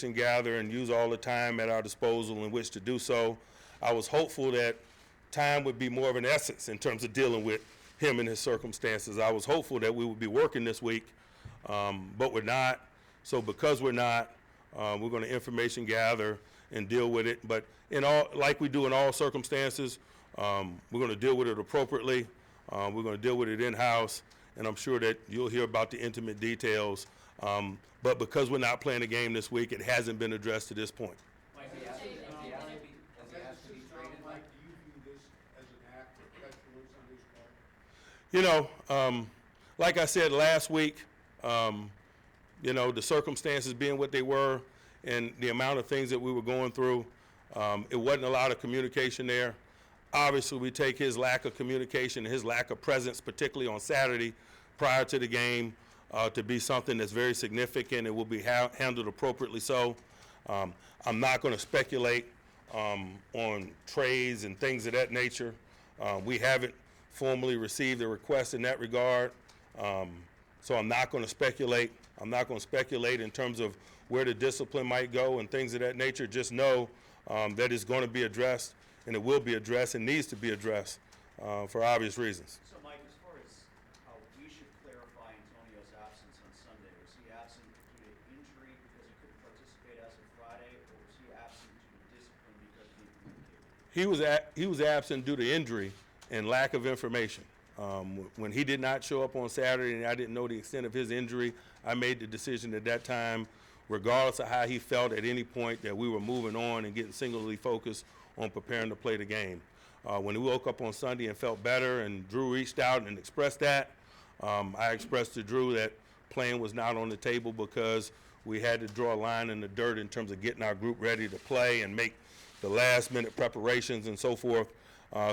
and gather and use all the time at our disposal in which to do so. I was hopeful that time would be more of an essence in terms of dealing with him and his circumstances. I was hopeful that we would be working this week, but we're not. So because we're not, we're going to information gather and deal with it. But like we do in all circumstances, we're going to deal with it appropriately. We're going to deal with it in-house, and I'm sure that you'll hear about the intimate details. But because we're not playing a game this week, it hasn't been addressed to this point. Mike, has he asked to be traded? Mike, do you view this as an act of petulance on his part? You know, like I said last week, you know, the circumstances being what they were and the amount of things that we were going through, it wasn't a lot of communication there. Obviously, we take his lack of communication, his lack of presence, particularly on Saturday prior to the game, to be something that's very significant and will be handled appropriately so. I'm not going to speculate on trades and things of that nature. We haven't formally received a request in that regard, so I'm not going to speculate. I'm not going to speculate in terms of where the discipline might go and things of that nature. Just know that it's going to be addressed, and it will be addressed and needs to be addressed for obvious reasons. So, Mike, as far as how we should clarify Antonio's absence on Sunday, was he absent due to injury because he couldn't participate as of Friday, or was he absent due to discipline because he didn't communicate? He was absent due to injury and lack of information. When he did not show up on Saturday and I didn't know the extent of his injury, I made the decision at that time, regardless of how he felt at any point, that we were moving on and getting singularly focused on preparing to play the game. When he woke up on Sunday and felt better and Drew reached out and expressed that, I expressed to Drew that playing was not on the table because we had to draw a line in the dirt in terms of getting our group ready to play and make the last minute preparations and so forth.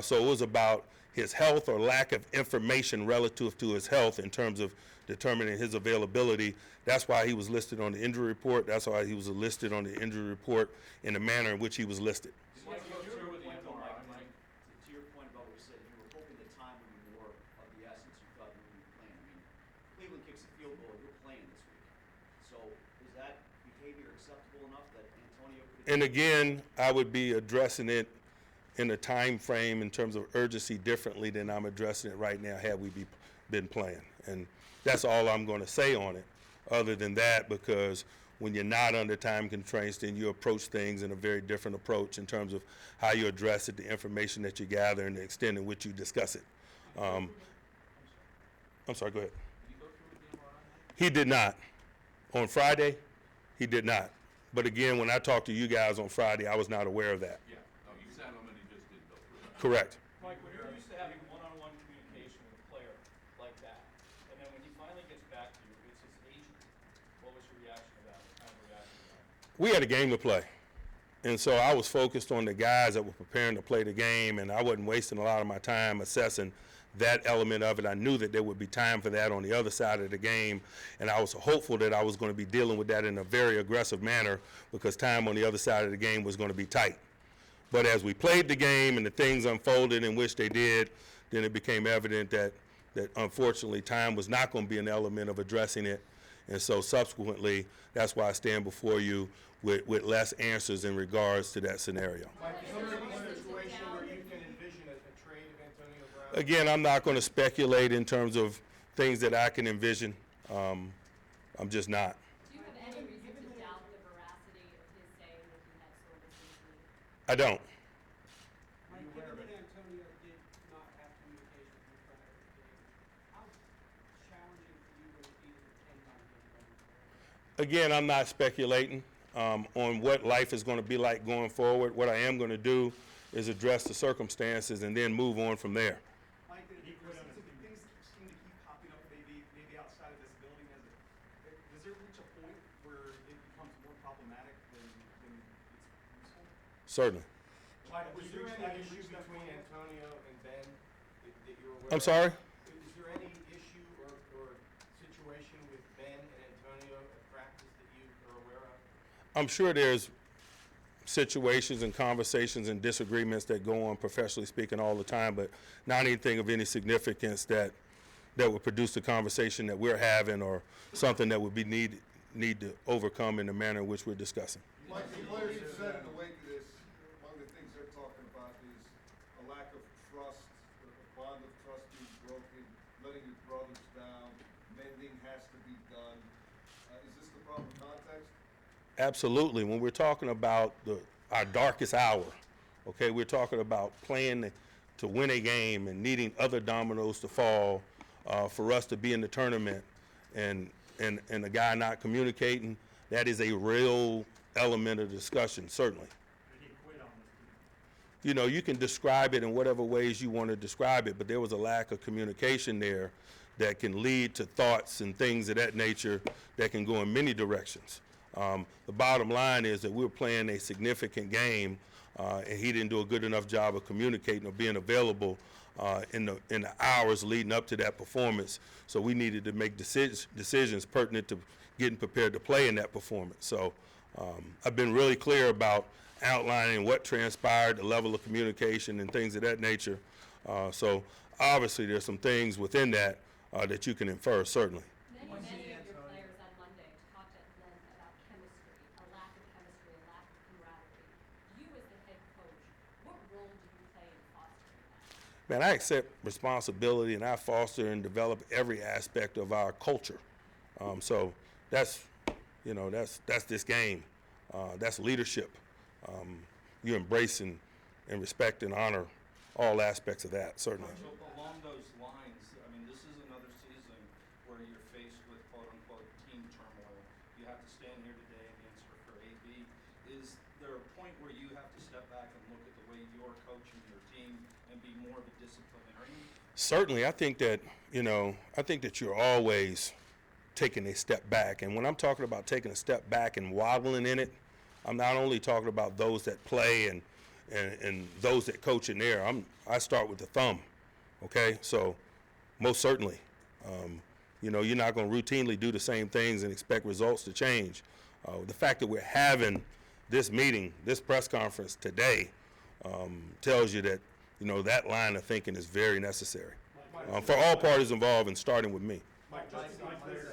So it was about his health or lack of information relative to his health in terms of determining his availability. That's why he was listed on the injury report. That's why he was listed on the injury report in the manner in which he was listed. Mike, to your point about what you said, you were hoping the time would be more of the essence you thought you would be playing. I mean, Cleveland kicks a field goal, you're playing this week. So is that behavior acceptable enough that Antonio could? And again, I would be addressing it in a time frame in terms of urgency differently than I'm addressing it right now had we been playing. And that's all I'm going to say on it, other than that, because when you're not under time constraints, then you approach things in a very different approach in terms of how you address it, the information that you gather, and the extent in which you discuss it. I'm sorry, go ahead. Did he go through with the MRI? He did not. On Friday, he did not. But again, when I talked to you guys on Friday, I was not aware of that. Yeah. No, you sat him and he just didn't go through it. Correct. Mike, when you're used to having one-on-one communication with a player like that, and then when he finally gets back to you, it's his agent, what was your reaction to that? What kind of reaction to that? We had a game to play. And so I was focused on the guys that were preparing to play the game, and I wasn't wasting a lot of my time assessing that element of it. I knew that there would be time for that on the other side of the game, and I was hopeful that I was going to be dealing with that in a very aggressive manner because time on the other side of the game was going to be tight. But as we played the game and the things unfolded in which they did, then it became evident that unfortunately time was not going to be an element of addressing it. And so subsequently, that's why I stand before you with less answers in regards to that scenario. Mike, is there any situation where you can envision a trade of Antonio Brown? Again, I'm not going to speculate in terms of things that I can envision. I'm just not. Do you have any reason to doubt the veracity of his saying that he had service injury? I don't. Mike, given that Antonio did not have communication with you prior to the game, how challenging for you would it be to depend on him going forward? Again, I'm not speculating on what life is going to be like going forward. What I am going to do is address the circumstances and then move on from there. Mike, things seem to keep popping up maybe outside of this building. Does there reach a point where it becomes more problematic than it's useful? Certainly. Mike, was there any issue between Antonio and Ben that you're aware of? I'm sorry? Is there any issue or situation with Ben and Antonio at practice that you are aware of? I'm sure there's situations and conversations and disagreements that go on, professionally speaking, all the time, but not anything of any significance that would produce the conversation that we're having or something that would be need to overcome in the manner in which we're discussing. Mike, the players have said in the wake of this, one of the things they're talking about is a lack of trust, a bond of trust being broken, letting your brothers down, mending has to be done. Is this the proper context? Absolutely. When we're talking about our darkest hour, okay, we're talking about playing to win a game and needing other dominoes to fall for us to be in the tournament, and the guy not communicating, that is a real element of discussion, certainly. You know, you can describe it in whatever ways you want to describe it, but there was a lack of communication there that can lead to thoughts and things of that nature that can go in many directions. The bottom line is that we were playing a significant game, and he didn't do a good enough job of communicating or being available in the hours leading up to that performance. So we needed to make decisions pertinent to getting prepared to play in that performance. So I've been really clear about outlining what transpired, the level of communication and things of that nature. So obviously there's some things within that that you can infer, certainly. Many of your players on Monday talked at length about chemistry, a lack of chemistry, a lack of camaraderie. You as the head coach, what role do you play in fostering that? Man, I accept responsibility and I foster and develop every aspect of our culture. So that's this game. That's leadership. You embrace and respect and honor all aspects of that, certainly. So along those lines, I mean, this is another season where you're faced with quote-unquote team turmoil. You have to stand here today and answer for AB. Is there a point where you have to step back and look at the way you're coaching your team and be more of a disciplinarian? Certainly, I think that you're always taking a step back. And when I'm talking about taking a step back and waddling in it, I'm not only talking about those that play and those that coach in there. I start with the thumb, okay? So most certainly, you're not going to routinely do the same things and expect results to change. The fact that we're having this meeting, this press conference today, tells you that, that line of thinking is very necessary for all parties involved and starting with me. Mike, just to be clear,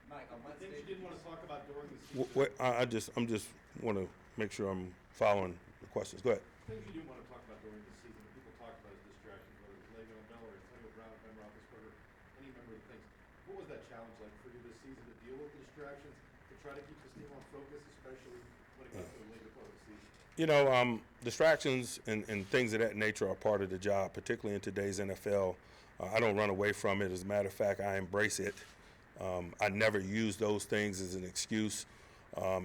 Mike, on what things stage you didn't want to talk about during the season. I'm just want to make sure I'm following the questions. Go ahead. Things you didn't want to talk about during the season that people talked about as distractions, whether it was Le'Veon Bell or Antonio Brown or Ben Roethlisberger, any member of the things. What was that challenge like for you this season to deal with the distractions, to try to keep this team on focus, especially when it got to the later part of the season? Distractions and things of that nature are part of the job, particularly in today's NFL. I don't run away from it. As a matter of fact, I embrace it. I never use those things as an excuse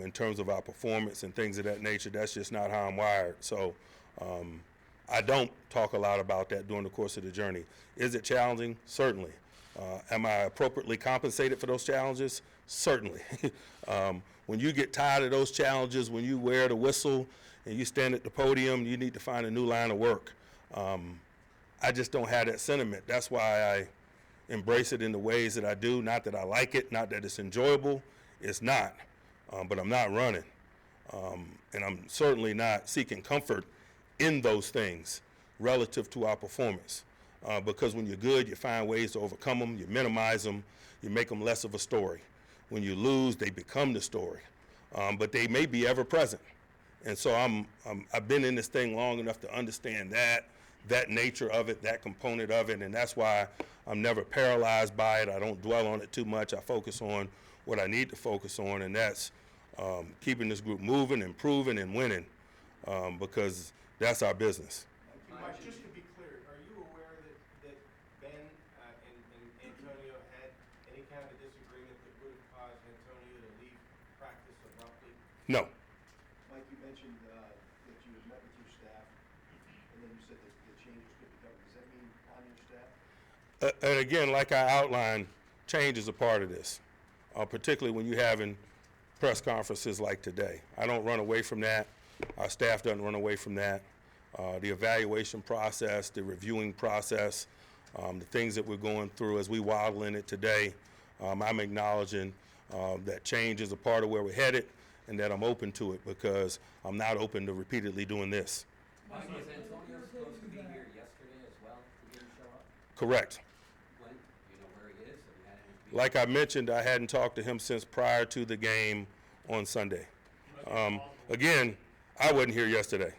in terms of our performance and things of that nature. That's just not how I'm wired. So I don't talk a lot about that during the course of the journey. Is it challenging? Certainly. Am I appropriately compensated for those challenges? Certainly. When you get tired of those challenges, when you wear the whistle and you stand at the podium, you need to find a new line of work. I just don't have that sentiment. That's why I embrace it in the ways that I do. Not that I like it, not that it's enjoyable. It's not. But I'm not running. And I'm certainly not seeking comfort in those things relative to our performance. Because when you're good, you find ways to overcome them, you minimize them, you make them less of a story. When you lose, they become the story. But they may be ever present. And so I've been in this thing long enough to understand that nature of it, that component of it, and that's why I'm never paralyzed by it. I don't dwell on it too much. I focus on what I need to focus on, and that's keeping this group moving, improving, and winning, because that's our business. Mike, just to be clear, are you aware that Ben and Antonio had any kind of disagreement that would have caused Antonio to leave practice abruptly? No. Mike, you mentioned that you had met with your staff, and then you said that the changes could be done. Does that mean on your staff? And again, like I outlined, change is a part of this, particularly when you're having press conferences like today. I don't run away from that. Our staff doesn't run away from that. The evaluation process, the reviewing process, the things that we're going through as we waddle in it today, I'm acknowledging that change is a part of where we're headed and that I'm open to it because I'm not open to repeatedly doing this. Mike, was Antonio supposed to be here yesterday as well? He didn't show up? Correct. When? Do you know where he is? Have you had any Like I mentioned, I hadn't talked to him since prior to the game on Sunday. Again, I wasn't here yesterday,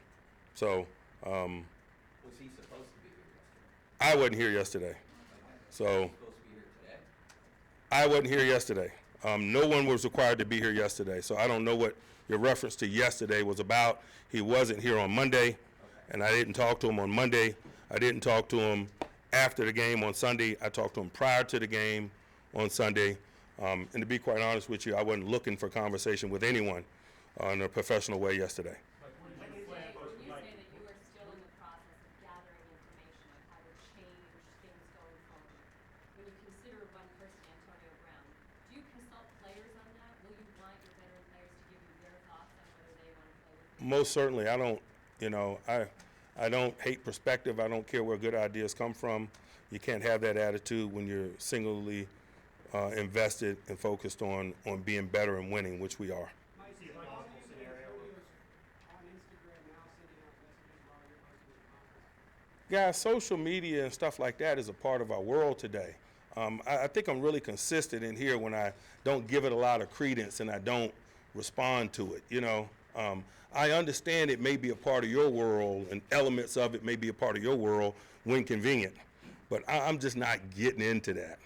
so Was he supposed to be here yesterday? I wasn't here yesterday. So Was he supposed to be here today? I wasn't here yesterday. No one was required to be here yesterday, so I don't know what your reference to yesterday was about. He wasn't here on Monday, and I didn't talk to him on Monday. I didn't talk to him after the game on Sunday. I talked to him prior to the game on Sunday. And to be quite honest with you, I wasn't looking for conversation with anyone in a professional way yesterday. When you say that you are still in the process of gathering information on how to change things going forward, when you consider one person, Antonio Brown, do you consult players on that? Will you want your veteran players to give you their thoughts on whether they want to play with you? Most certainly. I don't, I don't hate perspective. I don't care where good ideas come from. You can't have that attitude when you're singularly invested and focused on being better and winning, which we are. Mike, is all of Antonio's on Instagram now sending out messages while you're hosting the conference? Guys, social media and stuff like that is a part of our world today. I think I'm really consistent in here when I don't give it a lot of credence and I don't respond to it, I understand it may be a part of your world and elements of it may be a part of your world when convenient, but I'm just not getting into that.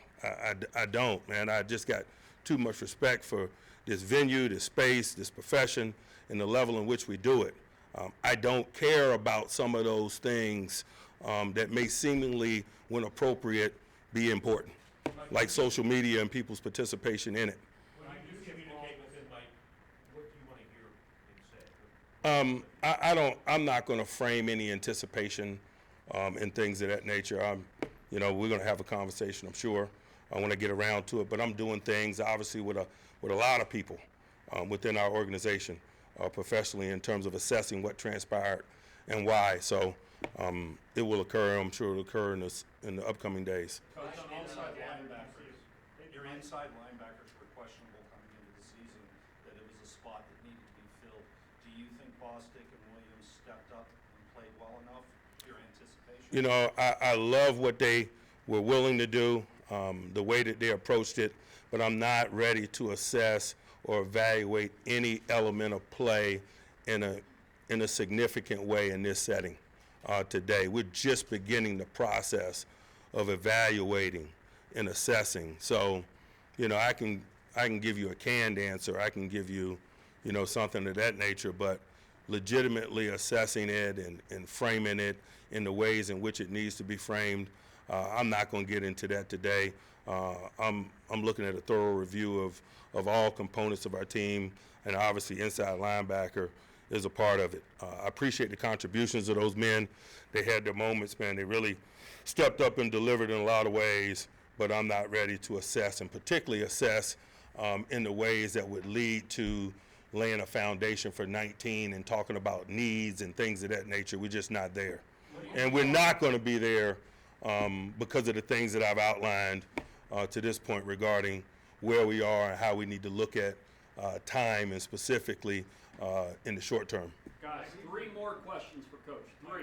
I don't, man. I just got too much respect for this venue, this space, this profession, and the level in which we do it. I don't care about some of those things that may seemingly, when appropriate, be important, like social media and people's participation in it. When you do communicate with him, Mike, what do you want to hear him say? I'm not going to frame any anticipation and things of that nature. We're going to have a conversation, I'm sure, when I get around to it. But I'm doing things, obviously, with a lot of people within our organization, professionally, in terms of assessing what transpired and why. So it will occur. I'm sure it will occur in the upcoming days. Coach, your inside linebackers were questionable coming into the season, that it was a spot that needed to be filled. Do you think Bostic and Williams stepped up and played well enough? Your anticipation? I love what they were willing to do, the way that they approached it, but I'm not ready to assess or evaluate any element of play in a significant way in this setting today. We're just beginning the process of evaluating and assessing. So, I can give you a canned answer. I can give you, something of that nature, but legitimately assessing it and framing it in the ways in which it needs to be framed, I'm not going to get into that today. I'm looking at a thorough review of all components of our team, and obviously inside linebacker is a part of it. I appreciate the contributions of those men. They had their moments, man. They really stepped up and delivered in a lot of ways, but I'm not ready to assess, and particularly assess in the ways that would lead to laying a foundation for 19 and talking about needs and things of that nature. We're just not there. And we're not going to be there because of the things that I've outlined to this point regarding where we are and how we need to look at time and specifically in the short term. Guys, 3 more questions for Coach. 3.